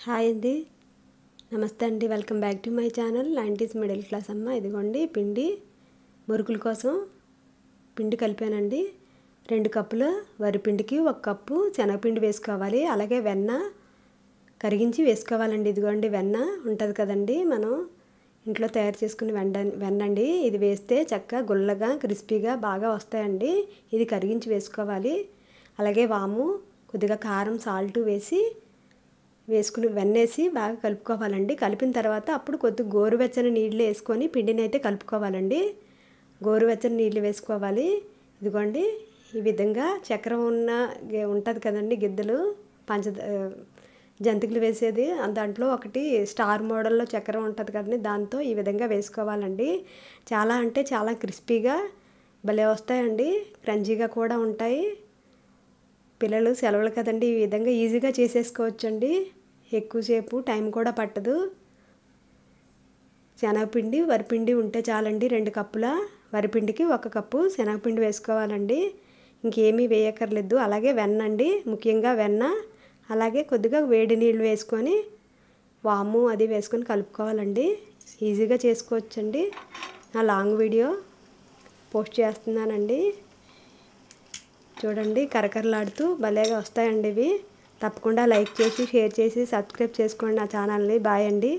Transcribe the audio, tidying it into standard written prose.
Hi అండి, నమస్తే అండి. Welcome back to my channel 90s middle class అమ్మ. ఇదిగోండి పిండి మురుకుల కోసం పిండి కలిపానండి. 2 కప్పుల వరిపిండికి 1 కప్పు శనగపిండి వేసుకోవాలి. అలాగే వెన్న కరిగించి వేసుకోవాలండి. ఇదిగోండి వెన్న ఉంటుంది కదండి, మనం ఇంట్లో తయారు చేసుకునే వెన్న అండి. ఇది వేస్తే చక్కగా గుల్లగా క్రిస్పీగా బాగా వస్తాయండి. ఇది కరిగించి వేసుకోవాలి. అలాగే వాము, కొద్దిగా కారం, సాల్ట్ వేసుకుని వెన్నేసి బాగా కలుపుకోవాలండి. కలిపిన తర్వాత అప్పుడు కొద్దిగా గోరువెచ్చని నీళ్ళు వేసుకొని పిండిని అయితే కలుపుకోవాలండి. గోరువెచ్చని నీళ్ళు వేసుకోవాలి. ఇదిగోండి ఈ విధంగా చక్రం ఉంటుంది కదండి, గిద్దలు జంతికలు వేసేది, దాంట్లో ఒకటి స్టార్ మోడల్లో చక్రం ఉంటుంది కదండి, దాంతో ఈ విధంగా వేసుకోవాలండి. చాలా అంటే చాలా క్రిస్పీగా భలే వస్తాయండి, క్రంచీగా కూడా ఉంటాయి. పిల్లలు సెలవులు కదండి, ఈ విధంగా ఈజీగా చేసేసుకోవచ్చండి. ఎక్కువసేపు టైం కూడా పట్టదు. శనగపిండి వరిపిండి ఉంటే చాలండి. 2 కప్పుల వరిపిండికి 1 కప్పు శనగపిండి వేసుకోవాలండి. ఇంకేమీ వేయక్కర్లేదు. అలాగే వెన్న అండి, ముఖ్యంగా వెన్న, అలాగే కొద్దిగా వేడి నీళ్ళు వేసుకొని వాము అది వేసుకొని కలుపుకోవాలండి. ఈజీగా చేసుకోవచ్చండి. నా లాంగ్ వీడియో పోస్ట్ చేస్తున్నానండి. చూడండి కరకరలాడుతూ భలేగా వస్తాయండి ఇవి. తప్పకుండా లైక్ చేసి, షేర్ చేసి, సబ్స్క్రైబ్ చేసుకోండి నా ఛానల్ని. బాయ్ అండి.